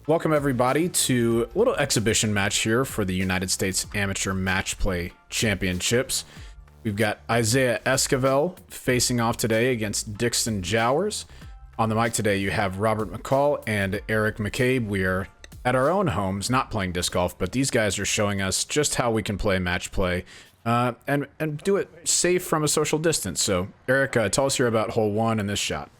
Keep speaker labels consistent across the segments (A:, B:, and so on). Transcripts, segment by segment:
A: Welcome everybody to a little exhibition match here for the United States Amateur Match Play Championships. We've got Isaiah Esquivel facing off today against Dixon Jowers. On the mic today you have Robert McCall and Eric McCabe. We are at our own homes, not playing disc golf, but these guys are showing us just how we can play match play and do it safe from a social distance. So Eric, tell us here about hole one and this shot.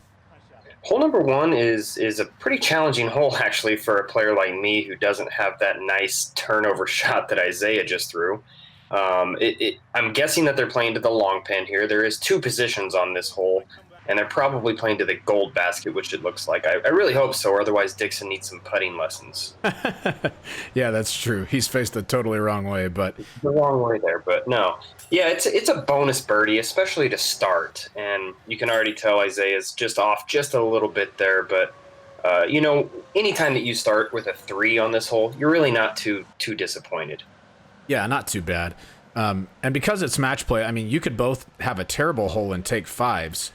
B: Hole number one is a pretty challenging hole, actually, for a player like me who doesn't have that nice turnover shot that Isaiah just threw. I'm guessing that they're playing to the long pin here. There is two positions on this hole, and they're probably playing to the gold basket, which it looks like. I really hope so, or otherwise Dixon needs some putting lessons.
A: Yeah, that's true. He's faced the totally wrong way, but...
B: The wrong way there, but no. Yeah, it's a bonus birdie, especially to start, and you can already tell Isaiah's just off just a little bit there, but, anytime that you start with a 3 on this hole, you're really not too disappointed.
A: Yeah, not too bad. And because it's match play, I mean, you could both have a terrible hole and take 5s,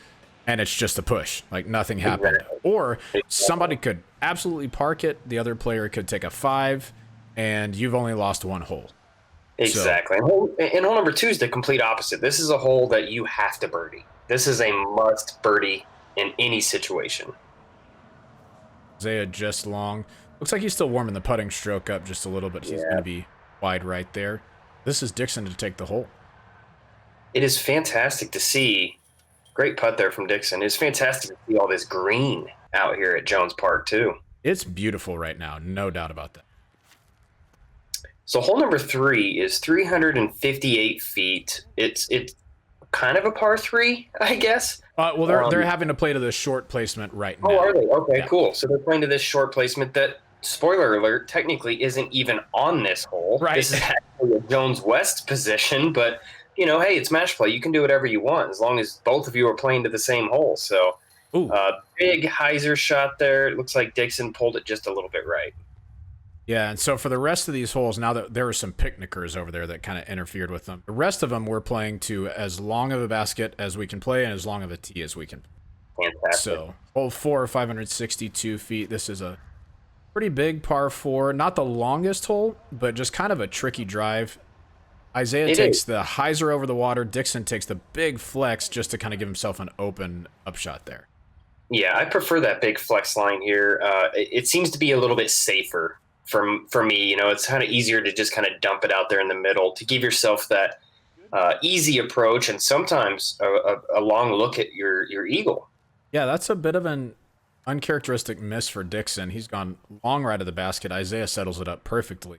A: and it's just a push, like nothing happened.
B: Exactly.
A: Or somebody could absolutely park it, the other player could take a 5, and you've only lost one hole.
B: Exactly. And hole number 2 is the complete opposite. This is a hole that you have to birdie. This is a must birdie in any situation.
A: Isaiah just long. Looks like he's still warming the putting stroke up just a little bit. He's going to be wide right there. This is Dixon to take the hole.
B: It is fantastic to see. Great putt there from Dixon. It's fantastic to see all this green out here at Jones Park, too.
A: It's beautiful right now, no doubt about that.
B: So hole number 3 is 358 feet. It's kind of a par 3, I guess.
A: Well, they're having to play to the short placement right now.
B: Oh, are they? Okay,
A: yeah.
B: Cool. So they're playing to this short placement that, spoiler alert, technically isn't even on this hole.
A: Right.
B: This is actually a Jones West position, but, hey, it's match play. You can do whatever you want as long as both of you are playing to the same hole. So big hyzer shot there. It looks like Dixon pulled it just a little bit right.
A: Yeah, and so for the rest of these holes, now that there were some picnickers over there that kind of interfered with them, the rest of them we're playing to as long of a basket as we can play and as long of a tee as we can.
B: Fantastic.
A: So hole 4, 562 feet. This is a pretty big par 4. Not the longest hole, but just kind of a tricky drive. Isaiah takes the hyzer over the water. Dixon takes the big flex just to kind of give himself an open upshot there.
B: Yeah, I prefer that big flex line here. It seems to be a little bit safer for me. It's kind of easier to just kind of dump it out there in the middle to give yourself that easy approach and sometimes a long look at your eagle.
A: Yeah, that's a bit of an uncharacteristic miss for Dixon. He's gone long right of the basket. Isaiah settles it up perfectly.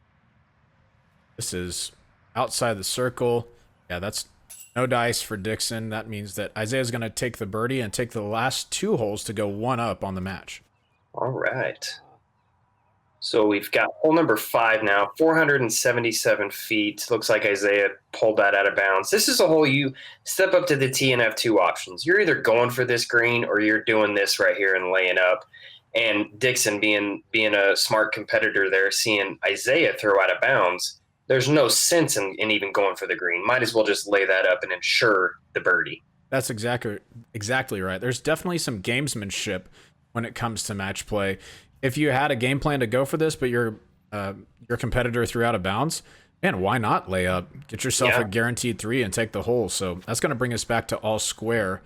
A: This is outside the circle. Yeah, that's no dice for Dixon. That means that Isaiah's going to take the birdie and take the last 2 holes to go 1 up on the match.
B: All right. So we've got hole number 5 now, 477 feet. Looks like Isaiah pulled that out of bounds. This is a hole you step up to the tee and have 2 options. You're either going for this green or you're doing this right here and laying up. And Dixon being a smart competitor there, seeing Isaiah throw out of bounds, there's no sense in even going for the green. Might as well just lay that up and ensure the birdie.
A: That's exactly right. There's definitely some gamesmanship when it comes to match play. If you had a game plan to go for this, but your competitor threw out of bounds, man, why not lay up? Get yourself a guaranteed 3 and take the hole. So that's going to bring us back to all square.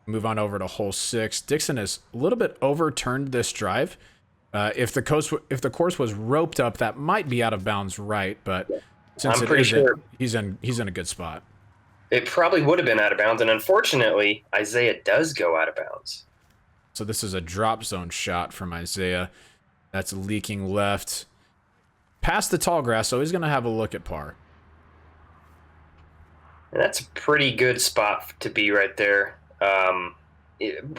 A: Move on over to hole 6. Dixon has a little bit overturned this drive. If the course was roped up, that might be out of bounds, right? But since it isn't, he's in a good spot.
B: It probably would have been out of bounds, and unfortunately, Isaiah does go out of bounds.
A: So this is a drop zone shot from Isaiah. That's leaking left. Past the tall grass, so he's going to have a look at par.
B: And that's a pretty good spot to be right there.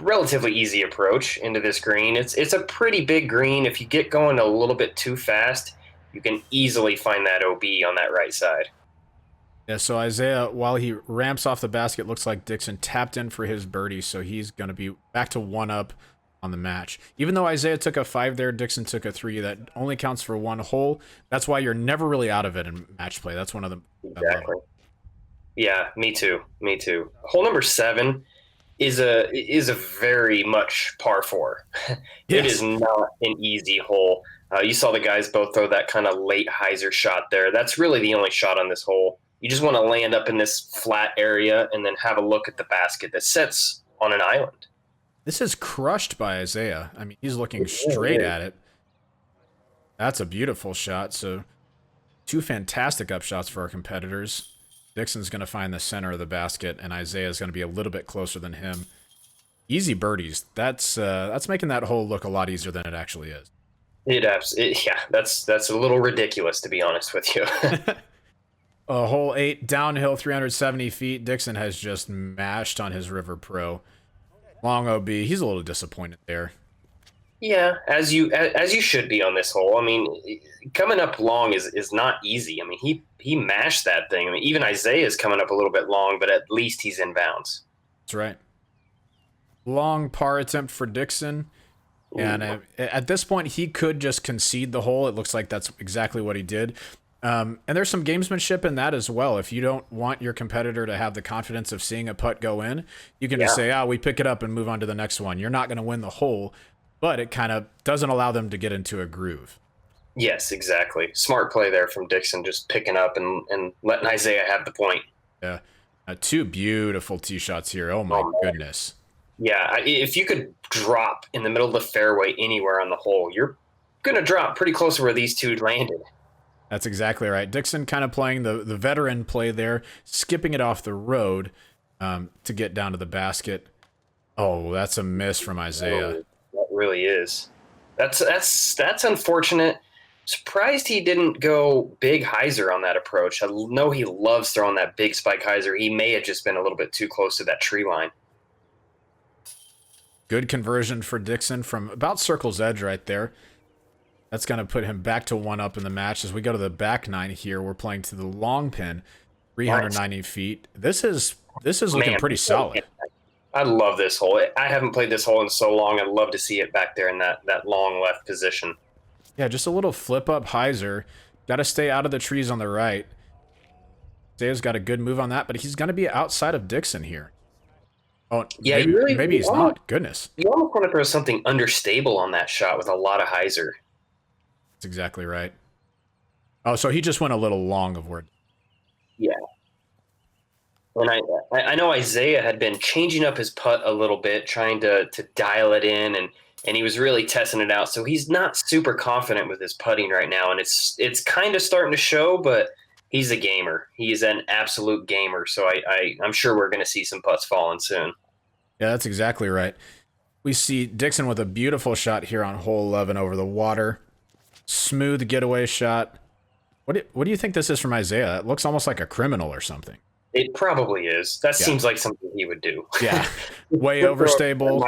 B: Relatively easy approach into this green. It's a pretty big green. If you get going a little bit too fast, you can easily find that OB on that right side.
A: Yeah, so Isaiah, while he ramps off the basket, looks like Dixon tapped in for his birdie, so he's going to be back to 1 up on the match. Even though Isaiah took a 5 there, Dixon took a 3. That only counts for 1 hole. That's why you're never really out of it in match play. That's one of the...
B: Exactly. Yeah, me too. Hole number 7 is a very much par four. It is
A: Yes.
B: not an easy hole. You saw the guys both throw that kind of late hyzer shot there. That's really the only shot on this hole. You just want to land up in this flat area and then have a look at the basket that sits on an island.
A: This is crushed by Isaiah. I mean, he's looking
B: It really
A: straight
B: is.
A: at it. That's a beautiful shot. So, two fantastic upshots for our competitors. Dixon's going to find the center of the basket, and Isaiah's going to be a little bit closer than him. Easy birdies. That's making that hole look a lot easier than it actually is.
B: Yeah, that's a little ridiculous to be honest with you.
A: Hole 8, downhill 370 feet. Dixon has just mashed on his River Pro. Long OB. He's a little disappointed there.
B: Yeah, as you should be on this hole. I mean, coming up long is not easy. I mean, he mashed that thing. I mean, even Isaiah is coming up a little bit long, but at least he's in bounds.
A: That's right. Long par attempt for Dixon. And at this point, he could just concede the hole. It looks like that's exactly what he did. And there's some gamesmanship in that as well. If you don't want your competitor to have the confidence of seeing a putt go in, you can just say, we pick it up and move on to the next one. You're not going to win the hole, but it kind of doesn't allow them to get into a groove.
B: Yes, exactly. Smart play there from Dixon, just picking up and letting Isaiah have the point.
A: Yeah. Two beautiful tee shots here. Oh, my goodness.
B: Yeah, if you could drop in the middle of the fairway anywhere on the hole, you're going to drop pretty close to where these two landed.
A: That's exactly right. Dixon kind of playing the veteran play there, skipping it off the road to get down to the basket. Oh, that's a miss from Isaiah.
B: That really is. That's unfortunate. Surprised he didn't go big hyzer on that approach. I know he loves throwing that big spike hyzer. He may have just been a little bit too close to that tree line.
A: Good conversion for Dixon from about circle's edge right there. That's going to put him back to 1 up in the match. As we go to the back 9 here, we're playing to the long pin, 390 feet. This is looking pretty solid.
B: I love this hole. I haven't played this hole in so long. I'd love to see it back there in that long left position.
A: Yeah, just a little flip up hyzer. Got to stay out of the trees on the right. Isaiah's got a good move on that, but he's going to be outside of Dixon here. Oh, yeah, maybe he's not. Goodness.
B: You almost want to throw something understable on that shot with a lot of hyzer.
A: That's exactly right. Oh, so he just went a little long of word.
B: Yeah. And I know Isaiah had been changing up his putt a little bit, trying to dial it in, and he was really testing it out. So he's not super confident with his putting right now, and it's kind of starting to show, but he's a gamer. He's an absolute gamer. So I'm sure we're going to see some putts falling soon.
A: Yeah, that's exactly right. We see Dixon with a beautiful shot here on hole 11 over the water. Smooth getaway shot. What do you think this is from Isaiah? It looks almost like a criminal or something.
B: It probably is. That seems like something he would do.
A: Yeah, way overstable.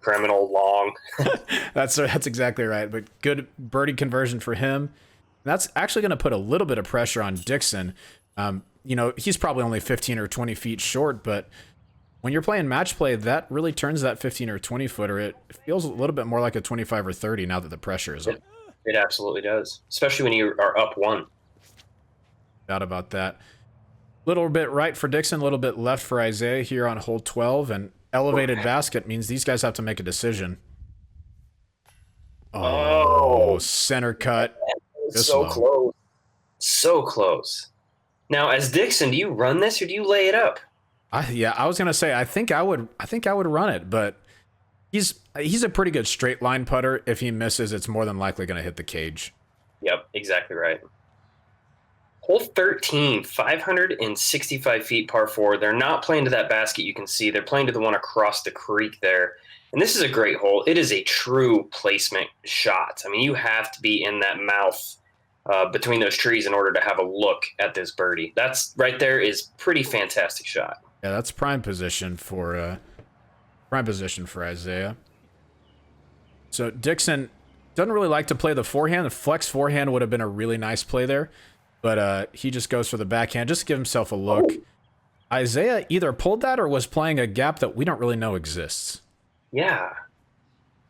B: Criminal long.
A: That's exactly right. But good birdie conversion for him. That's actually going to put a little bit of pressure on Dixon. He's probably only 15 or 20 feet short, but when you're playing match play, that really turns that 15 or 20 footer. It feels a little bit more like a 25 or 30 now that the pressure is on.
B: It absolutely does, especially when you are up 1.
A: Doubt about that. Little bit right for Dixon, a little bit left for Isaiah here on hole 12, and elevated basket means these guys have to make a decision. Oh, center cut.
B: So close. So close. Now, as Dixon, do you run this or do you lay it up?
A: I was gonna say I think I would run it, but he's a pretty good straight line putter. If he misses, it's more than likely gonna hit the cage.
B: Yep, exactly right. Hole 13, 565 feet par 4. They're not playing to that basket you can see. They're playing to the one across the creek there. And this is a great hole. It is a true placement shot. I mean, you have to be in that mouth between those trees in order to have a look at this birdie. That's right there is pretty fantastic shot.
A: Yeah, that's prime position for Isaiah. So Dixon doesn't really like to play the forehand. The flex forehand would have been a really nice play there, but he just goes for the backhand just to give himself a look. Isaiah either pulled that or was playing a gap that we don't really know exists.
B: Yeah.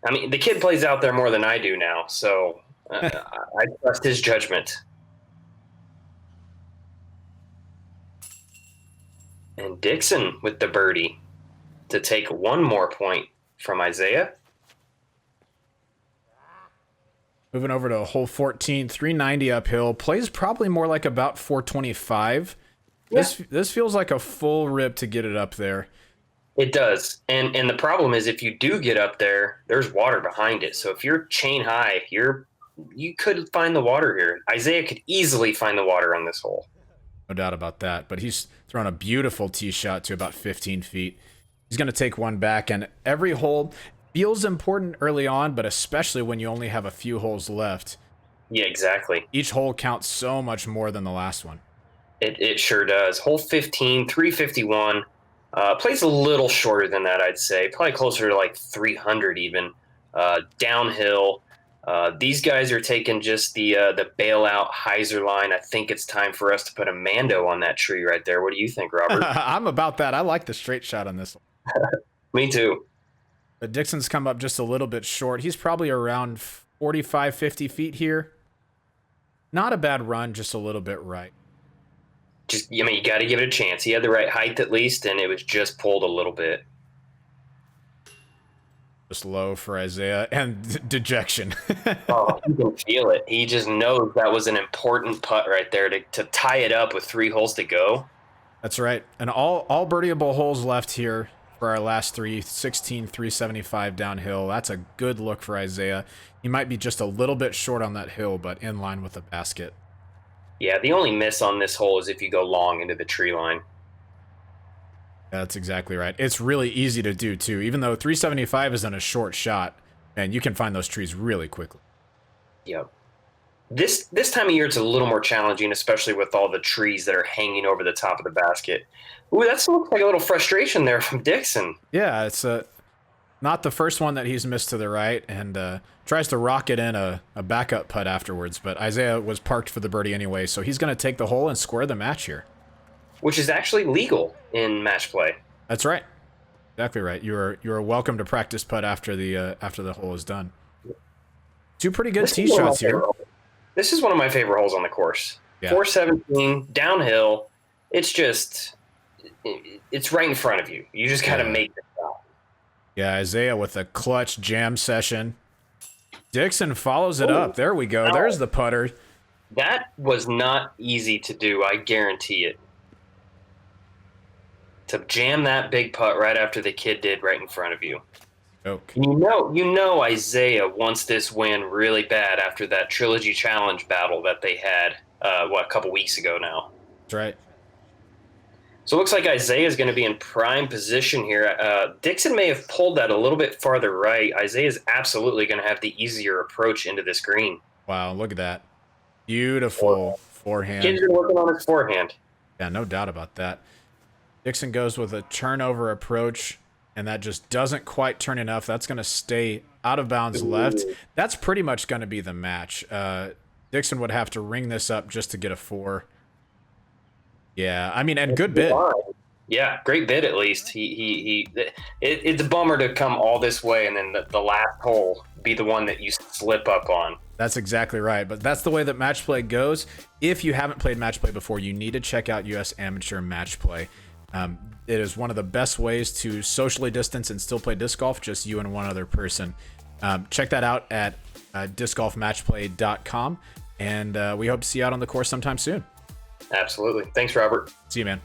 B: I mean, the kid plays out there more than I do now, so I trust his judgment. And Dixon with the birdie. to take one more point from Isaiah.
A: Moving over to hole 14, 390 uphill. Plays probably more like about 425.
B: Yeah.
A: This feels like a full rip to get it up there.
B: It does. And the problem is if you do get up there, there's water behind it. So if you're chain high, you could find the water here. Isaiah could easily find the water on this hole.
A: No doubt about that. But he's thrown a beautiful tee shot to about 15 feet. He's going to take one back, and every hole feels important early on, but especially when you only have a few holes left.
B: Yeah, exactly.
A: Each hole counts so much more than the last one.
B: It sure does. Hole 15, 351. Plays a little shorter than that, I'd say. Probably closer to like 300 even. Downhill. These guys are taking just the bailout hyzer line. I think it's time for us to put a Mando on that tree right there. What do you think, Robert?
A: I'm about that. I like the straight shot on this one.
B: Me too.
A: But Dixon's come up just a little bit short. He's probably around 45, 50 feet here. Not a bad run, just a little bit right.
B: You got to give it a chance. He had the right height at least, and it was just pulled a little bit.
A: Just low for Isaiah, and dejection.
B: Oh, you can feel it. He just knows that was an important putt right there to tie it up with 3 holes to go.
A: That's right. And all birdieable holes left here for our last 3, 16, 375 downhill. That's a good look for Isaiah. He might be just a little bit short on that hill, but in line with the basket.
B: Yeah, the only miss on this hole is if you go long into the tree line.
A: That's exactly right. It's really easy to do, too. Even though 375 isn't a short shot, and you can find those trees really quickly.
B: Yep. This time of year, it's a little more challenging, especially with all the trees that are hanging over the top of the basket. Ooh, that looks like a little frustration there from Dixon.
A: Yeah, it's not the first one that he's missed to the right, and tries to rocket in a backup putt afterwards, but Isaiah was parked for the birdie anyway, so he's going to take the hole and square the match here. Which
B: is actually legal in match play.
A: That's right. Exactly right. You are welcome to practice putt after the hole is done. 2 pretty good tee shots here.
B: This is one of my favorite holes on the course. Yeah. 417 downhill. It's right in front of you. You just got to make the shot.
A: Yeah, Isaiah with a clutch jam session. Dixon follows it up. There we go. There's the putter.
B: That was not easy to do, I guarantee it. To jam that big putt right after the kid did right in front of you.
A: Okay.
B: You know Isaiah wants this win really bad after that Trilogy Challenge battle that they had, a couple weeks ago now.
A: That's right.
B: So it looks like Isaiah is going to be in prime position here. Dixon may have pulled that a little bit farther right. Isaiah is absolutely going to have the easier approach into this green.
A: Wow, look at that. Beautiful forehand.
B: Kid's been working on his forehand.
A: Yeah, no doubt about that. Dixon goes with a turnover approach, and that just doesn't quite turn enough. That's going to stay out of bounds left. That's pretty much going to be the match. Dixon would have to ring this up just to get a 4. Yeah, I mean, and good bid.
B: Yeah, great bid at least. It's a bummer to come all this way and then the last hole be the one that you slip up on.
A: That's exactly right, but that's the way that match play goes. If you haven't played match play before, you need to check out US Amateur Match Play. It is one of the best ways to socially distance and still play disc golf, just you and one other person. Check that out at discgolfmatchplay.com, and we hope to see you out on the course sometime soon.
B: Absolutely. Thanks, Robert.
A: See you, man.